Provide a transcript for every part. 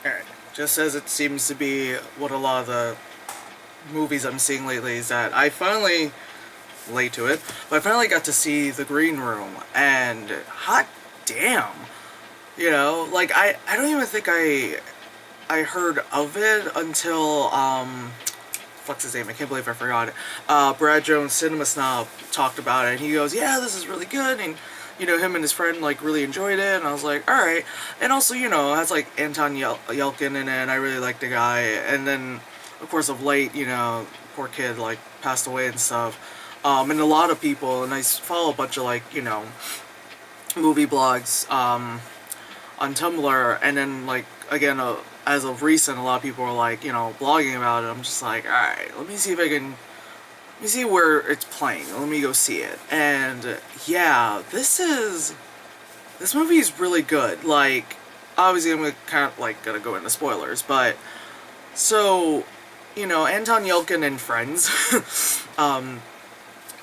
Alright. Just as it seems to be what a lot of the movies I'm seeing lately is that I finally, late to it, but I finally got to see The Green Room, and hot damn. Like I don't even think I heard of it until what's his name? I can't believe I forgot it. Brad Jones, Cinema Snob, talked about it, and he goes, "Yeah, this is really good," and him and his friend like really enjoyed it, and I was like, "All right." And also, it has like Anton Yelkin in it, and I really like the guy. And then, of course, of late, poor kid like passed away and stuff. And a lot of people, and I follow a bunch of like movie blogs on Tumblr, and then like again, as of recent, a lot of people are like blogging about it. I'm just like, all right, let me see if I can. Let me see where it's playing. Let me go see it. And yeah, this movie is really good. Like, obviously, I'm kind of like gonna go into spoilers, but so Anton Yelkin and friends,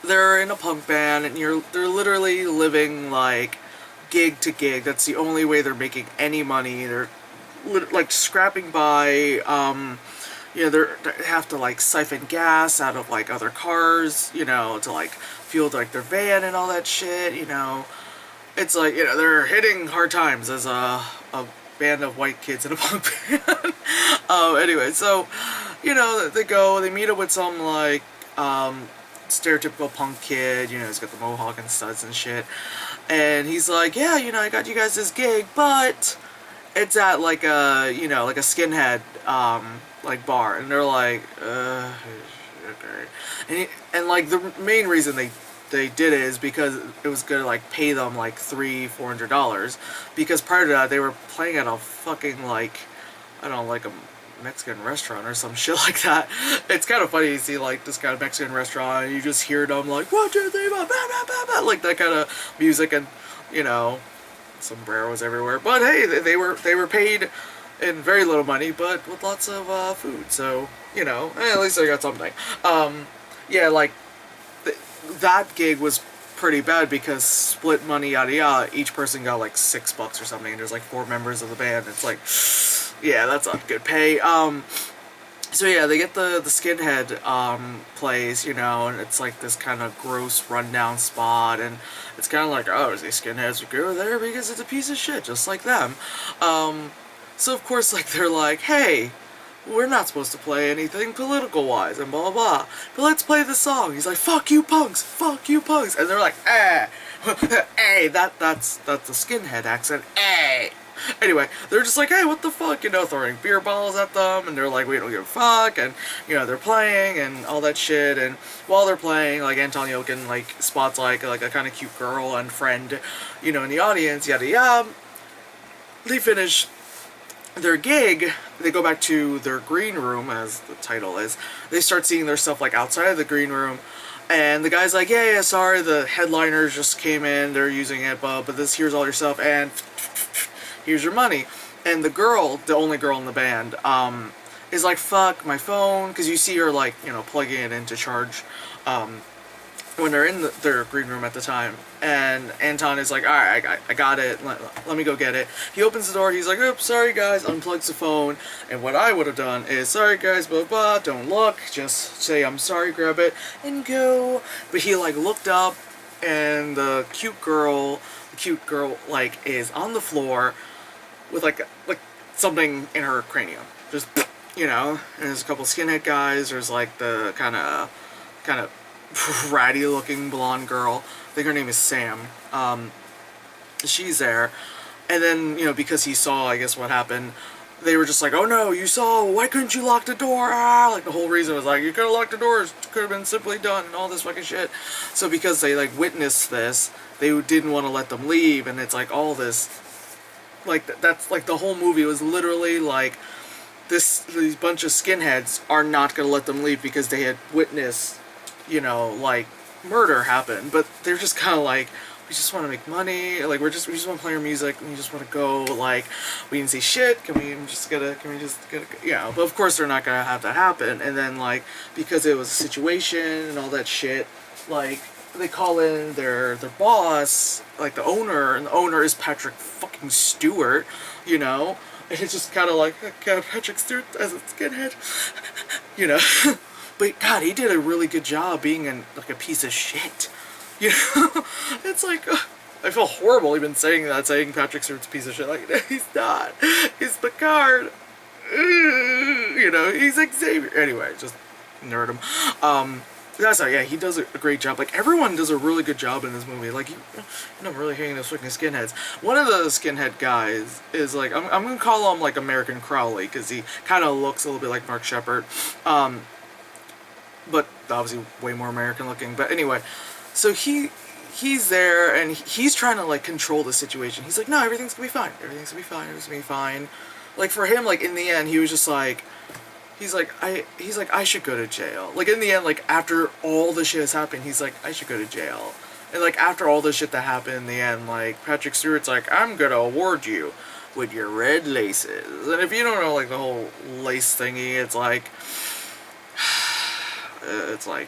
they're in a punk band, and they're literally living like gig to gig. That's the only way they're making any money. They're like scrapping by. They have to like siphon gas out of like other cars, to like fuel like their van and all that shit. It's like they're hitting hard times as a band of white kids in a punk band. Anyway, so they meet up with some like stereotypical punk kid. He's got the mohawk and studs and shit, and he's like, yeah, I got you guys this gig, but it's at like a skinhead like bar, and they're like, okay. And like the main reason they did it is because it was gonna like pay them like $300-400, because prior to that they were playing at a fucking like, I don't know, like a Mexican restaurant or some shit like that. It's kind of funny to see like this kind of Mexican restaurant, and you just hear them like 1, 2, 3, 4, bah, bah, bah, bah, like that kind of music, and sombreros everywhere. But hey, they were paid in very little money, but with lots of food. So at least I got something. Yeah, like that gig was pretty bad because split money, yada yada. Each person got like $6 or something. And there's like 4 members of the band. It's like, yeah, that's not good pay. So yeah, they get the skinhead place, and it's like this kind of gross rundown spot, and it's kind of like, oh, these skinheads would go there because it's a piece of shit, just like them. So of course, like they're like, hey, we're not supposed to play anything political wise and blah blah blah, but let's play the song. He's like, fuck you punks, and they're like, hey, that's the skinhead accent, hey. Anyway, they're just like, hey, what the fuck, throwing beer bottles at them, and they're like, we don't give a fuck, and, they're playing, and all that shit, and while they're playing, like, Anton Yelkin, like, spots, like a kind of cute girl and friend, in the audience, yada yada. They finish their gig, they go back to their green room, as the title is. They start seeing their stuff, like, outside of the green room, and the guy's like, yeah, sorry, the headliners just came in, they're using it, but here's all your stuff, and here's your money. And the girl, the only girl in the band, is like, fuck my phone, because you see her like, plugging it in to charge when they're in their green room at the time. And Anton is like, alright, I got it, let me go get it. He opens the door, he's like, oops, sorry guys, unplugs the phone. And what I would have done is, sorry guys, blah blah, don't look, just say I'm sorry, grab it, and go. But he like looked up, and the cute girl like is on the floor with like something in her cranium, just and there's a couple skinhead guys. There's like the kind of ratty looking blonde girl. I think her name is Sam. She's there, and then because he saw, I guess, what happened, they were just like, oh no, you saw, why couldn't you lock the door? Like the whole reason was like, you could have locked the doors, could have been simply done, and all this fucking shit. So because they like witnessed this, they didn't want to let them leave, and it's like all this, like that's like the whole movie was literally like these bunch of skinheads are not gonna let them leave because they had witnessed like murder happen, but they're just kind of like, we just want to make money, like we just want to play our music, and we just want to go, like, we didn't see shit, can we just get but of course they're not gonna have that happen. And then like, because it was a situation and all that shit, like they call in their boss, like the owner, and the owner is Patrick fucking Stewart, And it's just kind of like, Patrick Stewart as a skinhead, you know. But God, he did a really good job being like a piece of shit, you know. It's like, I feel horrible even saying that, saying Patrick Stewart's a piece of shit. Like, no, he's not. He's Picard. You know, he's Xavier. Anyway, just nerd him. That's not, yeah, he does a great job. Like, everyone does a really good job in this movie. Like, I'm really hating those fucking skinheads. One of the skinhead guys is, like, I'm gonna call him, like, American Crowley, because he kind of looks a little bit like Mark Shepard. But obviously way more American looking. But anyway, so he's there, and he's trying to, like, control the situation. He's like, no, everything's gonna be fine. Everything's gonna be fine. Everything's gonna be fine. Like, for him, like, in the end, he was just like, he's like, I should go to jail. Like, in the end, like, after all the shit has happened, he's like, I should go to jail. And, like, after all the shit that happened in the end, like, Patrick Stewart's like, I'm gonna award you with your red laces. And if you don't know, like, the whole lace thingy, it's like,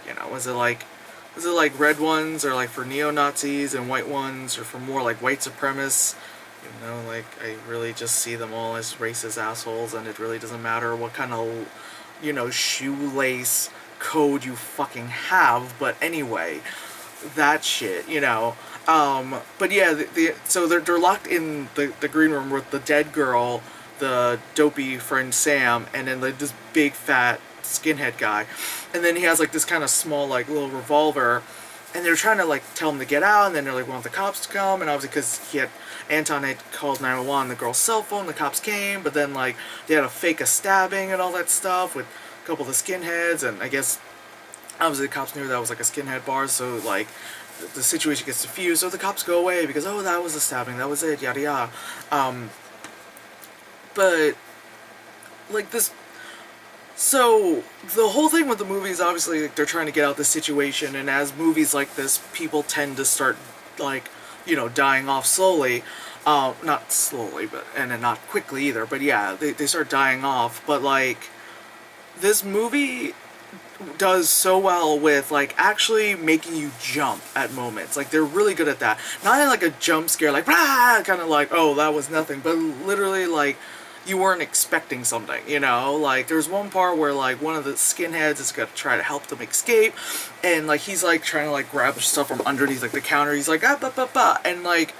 you know, was it like red ones are like for neo-Nazis and white ones are for more like white supremacists? You know, like, I really just see them all as racist assholes, and it really doesn't matter what kind of, you know, shoelace code you fucking have. But anyway, that shit, you know. But yeah, so they're locked in the green room with the dead girl, the dopey friend Sam, and then like this big fat skinhead guy, and then he has like this kind of small like little revolver, and they're trying to like tell him to get out, and then they're like, want the cops to come, and obviously because Anton had called 911 the girl's cell phone, the cops came, but then like they had to fake a stabbing and all that stuff with a couple of the skinheads, and I guess obviously the cops knew that was like a skinhead bar, so like the situation gets diffused, so the cops go away because, oh, that was a stabbing, that was it, yada yada. But like this, so the whole thing with the movie is obviously like, they're trying to get out this situation, and as movies like this, people tend to start like, you know, dying off slowly. Not slowly, but and then not quickly either, but yeah, they start dying off. But like, this movie does so well with like actually making you jump at moments. Like, they're really good at that. Not in like a jump scare, like, ah, kind of like, oh, that was nothing, but literally like, you weren't expecting something, you know? Like, there's one part where, like, one of the skinheads is gonna try to help them escape, and, like, he's, like, trying to, like, grab stuff from underneath, like, the counter. He's like, ah, ba, ba, ba, and, like,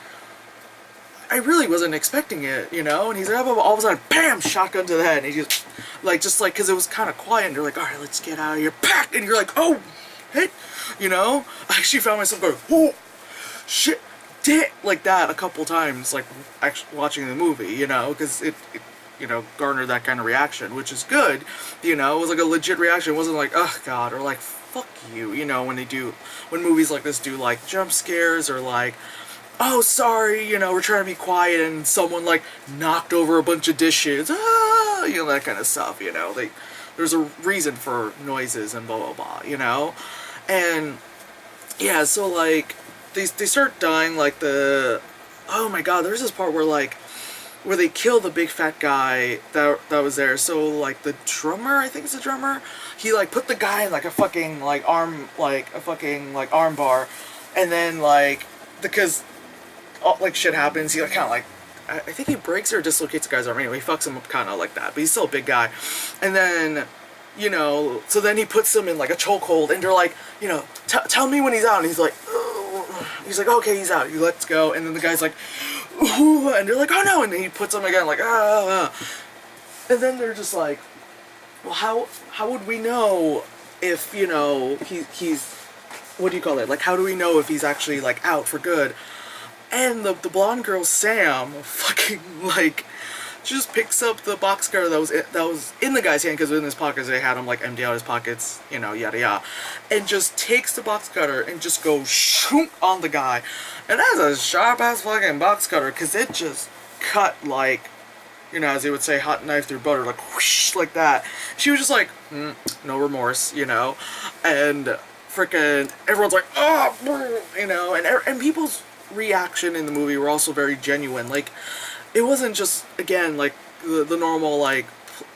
I really wasn't expecting it, you know? And he's like, ah, ba, ba, all of a sudden, bam, shotgun to the head, and he just, like, because it was kind of quiet, and they're like, all right, let's get out of here, pack, and you're like, oh, hit, you know? I actually found myself going, oh, shit, did like that a couple times, like, actually watching the movie, you know? Because it you know, garner that kind of reaction, which is good, you know. It was like a legit reaction. It wasn't like, oh god, or like, fuck you, you know, when movies like this do like jump scares, or like, oh sorry, you know, we're trying to be quiet and someone like knocked over a bunch of dishes, ah, you know, that kind of stuff, you know. There's a reason for noises and blah blah blah, you know. And yeah, so like they start dying, like oh my god, there's this part where they kill the big fat guy that was there. So like the drummer, I think it's the drummer, he like put the guy in like a fucking like arm bar, and then like because like shit happens, he like kind of like, I think he breaks or dislocates the guy's arm. Anyway, he fucks him up kind of like that, but he's still a big guy. And then, you know, so then he puts them in like a chokehold, and they're like, you know, tell me when he's out, and he's like, okay, he's out, let's go. And then the guy's like, ooh, and they're like, oh no, and then he puts them again, like, ah. And then they're just like, well, how would we know if, you know, he's, what do you call it, like, how do we know if he's actually like out for good? And the blonde girl Sam fucking like just picks up the box cutter that was in the guy's hand, because in his pockets they had him like empty out his pockets, you know, yada yada, and just takes the box cutter and just goes shoot on the guy. And that's a sharp ass fucking box cutter, because it just cut like, you know, as they would say, hot knife through butter, like whoosh, like that. She was just like, no remorse, you know. And freaking everyone's like, oh, you know, and people's reaction in the movie were also very genuine. Like, it wasn't just, again, like the normal like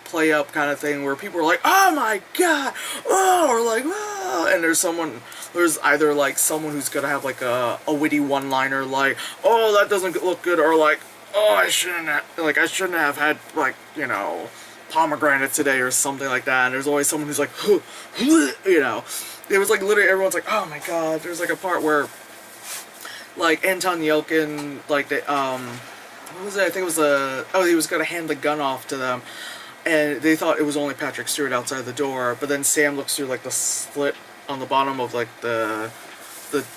play up kind of thing where people were like, oh my god, oh, or like, oh, and there's either like someone who's gonna have like a witty one-liner like, oh, that doesn't look good, or like, oh, I shouldn't have had, like, you know, pomegranate today or something like that. And there's always someone who's like, you know, it was like literally everyone's like, oh my god. There's like a part where like Anton Yelkin, like they, what was it? I think it was he was gonna hand the gun off to them, and they thought it was only Patrick Stewart outside the door. But then Sam looks through like the slit on the bottom of like the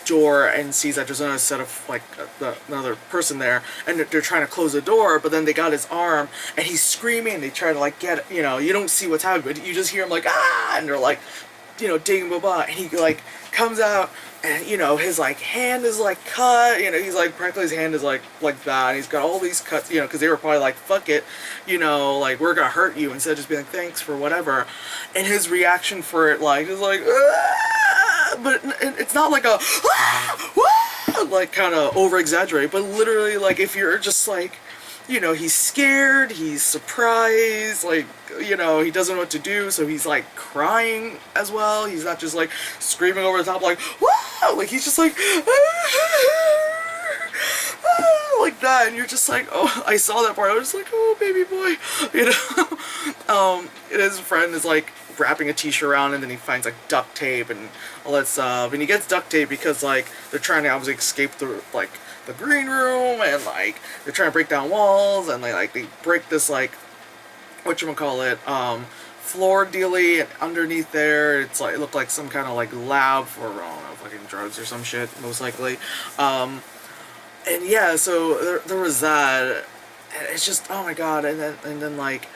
door and sees that there's another set of like another person there, and they're trying to close the door, but then they got his arm and he's screaming. They try to like get, you know, you don't see what's happening, but you just hear him like ah, and they're like, you know, digging blah blah, and he like comes out, and you know his like hand is like cut, you know, he's like practically his hand is like that, and he's got all these cuts, you know, because they were probably like fuck it, you know, like we're gonna hurt you, instead of just being like thanks for whatever, and his reaction for it like is like but it's not like a like kind of over exaggerate, but literally like if you're just like, you know, he's scared, he's surprised, like, you know, he doesn't know what to do, so he's like crying as well. He's not just like screaming over the top like whoa, like he's just like like that, and you're just like, oh, I saw that part, I was just like, oh baby boy, you know. And his friend is like wrapping a t-shirt around, and then he finds like duct tape and all that stuff, and he gets duct tape because like they're trying to obviously escape the like the green room, and like they're trying to break down walls, and they break this like whatchamacallit floor dealy, and underneath there it's like it looked like some kind of like lab for I don't know, fucking drugs or some shit most likely. And yeah, so there was that, and it's just oh my god, and then like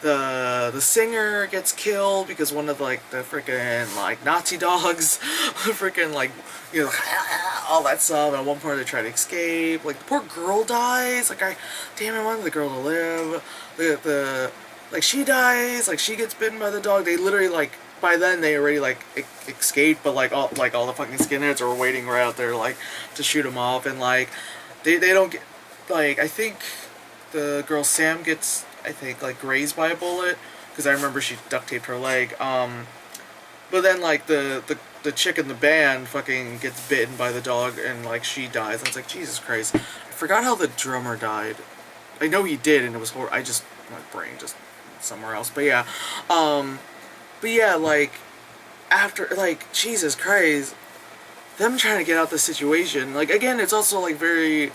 the singer gets killed because one of like the freaking like Nazi dogs freaking like, you know, all that stuff, and at one point they try to escape, like the poor girl dies, like I wanted the girl to live, the like she dies, like she gets bitten by the dog. They literally like by then they already like escaped, but like all the fucking skinheads are waiting right out there like to shoot them off, and like they don't get, like I think the girl Sam gets, I think, like grazed by a bullet, because I remember she duct taped her leg. But then like the chick in the band fucking gets bitten by the dog, and like she dies. And it's like Jesus Christ, I forgot how the drummer died. I know he did, and it was horrible. My brain just somewhere else. But yeah, like after like Jesus Christ, them trying to get out the situation. Like again, it's also like very.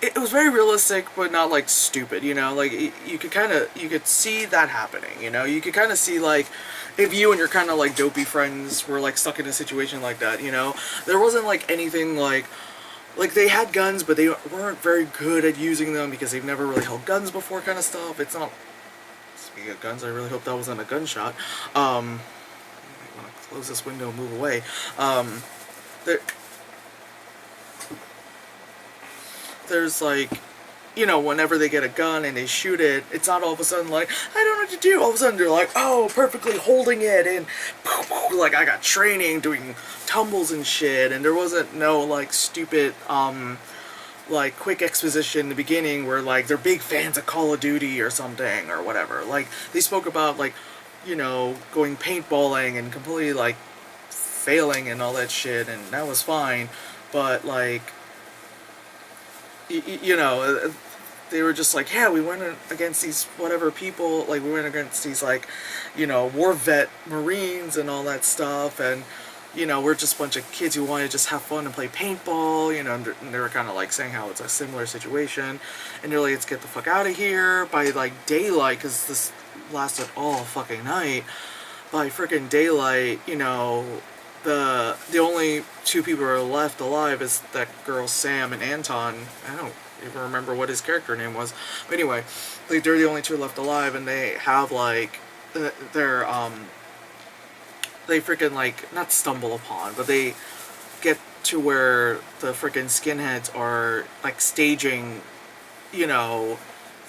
It was very realistic, but not like stupid, you know, like you could see that happening, you know, you could kind of see like if you and your kind of like dopey friends were like stuck in a situation like that, you know, there wasn't like anything like they had guns, but they weren't very good at using them because they've never really held guns before, kind of stuff. It's not, speaking of guns, I really hope that wasn't a gunshot. I want to close this window and move away. There's like, you know, whenever they get a gun and they shoot it, it's not all of a sudden like, I don't know what to do. All of a sudden they're like, oh, perfectly holding it, and like I got training doing tumbles and shit, and there wasn't no like stupid like quick exposition in the beginning where like they're big fans of Call of Duty or something or whatever. Like they spoke about like, you know, going paintballing and completely like failing and all that shit, and that was fine, but like, you know, they were just like, yeah, we went against these whatever people, like we went against these like, you know, war vet Marines and all that stuff, and you know, we're just a bunch of kids who want to just have fun and play paintball, you know, and they were kind of like saying how it's a similar situation, and they're like, let's get the fuck out of here by like daylight, because this lasted all fucking night. By freaking daylight, you know, the only two people who are left alive is that girl Sam and Anton. I don't even remember what his character name was, but anyway, like they're the only two left alive, and they have like they're they freaking like not stumble upon, but they get to where the freaking skinheads are like staging, you know,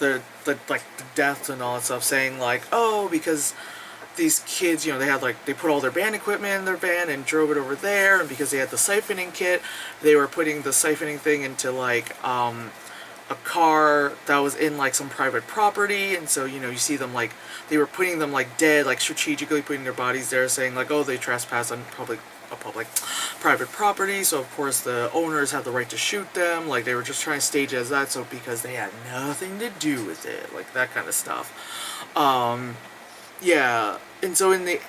the like the deaths and all that stuff, saying like, oh, because these kids, you know, they put all their band equipment in their van and drove it over there, and because they had the siphoning kit, they were putting the siphoning thing into like a car that was in like some private property, and so, you know, you see them like they were putting them like dead, like strategically putting their bodies there, saying like, oh, they trespass on public a public, private property, so of course the owners have the right to shoot them. Like, they were just trying to stage it as that, so because they had nothing to do with it, like that kind of stuff. Yeah, and so in the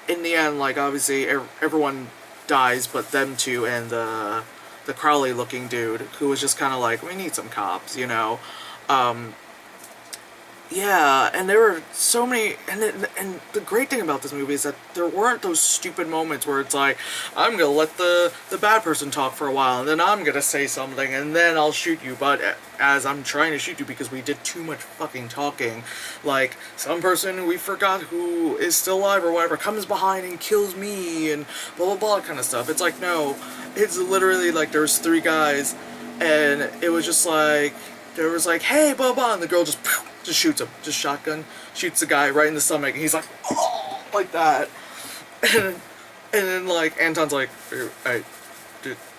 end, like, obviously everyone dies but them two and the Crowley looking dude, who was just kind of like, we need some cops, you know. Yeah, and there were so many, and the great thing about this movie is that there weren't those stupid moments where it's like, I'm gonna let the bad person talk for a while, and then I'm gonna say something, and then I'll shoot you, but as I'm trying to shoot you because we did too much fucking talking, like, some person who we forgot who is still alive or whatever comes behind and kills me, and blah blah blah kind of stuff. It's like, no, it's literally like there's three guys, and it was just like, there was like, hey, blah blah, and the girl just shoots him, just shotgun, shoots the guy right in the stomach, and he's like, oh, like that. And then, like, Anton's like,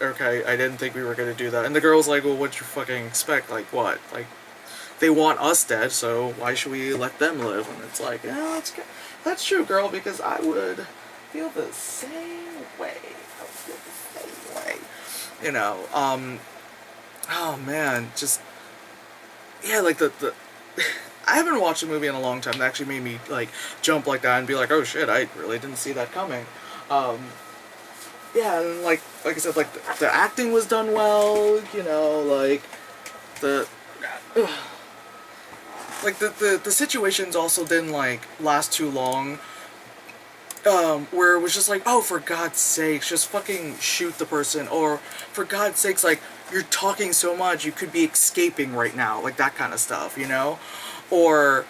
okay, I didn't think we were gonna do that. And the girl's like, well, what'd you fucking expect? Like, what? Like, they want us dead, so why should we let them live? And it's like, yeah, that's true, girl, because I would feel the same way. I would feel the same way. You know, oh man, just, yeah, like the I haven't watched a movie in a long time that actually made me, like, jump like that and be like, oh shit, I really didn't see that coming. Yeah, and like I said, like, the acting was done well, you know, like, the situations also didn't, like, last too long, where it was just like, oh, for God's sakes, just fucking shoot the person, or for God's sakes, like, you're talking so much, you could be escaping right now, like, that kind of stuff, you know? Or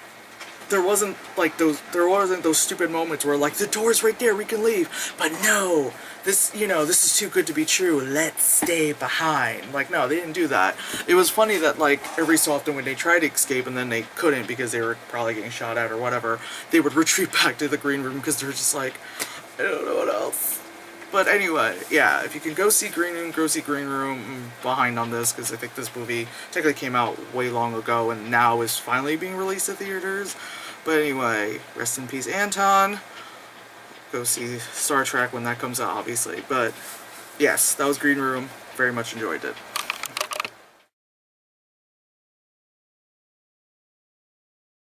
there wasn't those stupid moments where, like, the door's right there, we can leave, but no, this is too good to be true, let's stay behind. Like, no, they didn't do that. It was funny that, like, every so often when they tried to escape and then they couldn't because they were probably getting shot at or whatever, they would retreat back to the green room because they're just like, I don't know what else. But anyway, yeah, if you can go see Green Room, go see Green Room. I'm behind on this because I think this movie technically came out way long ago and now is finally being released at theaters. But anyway, rest in peace, Anton. Go see Star Trek when that comes out, obviously. But yes, that was Green Room. Very much enjoyed it.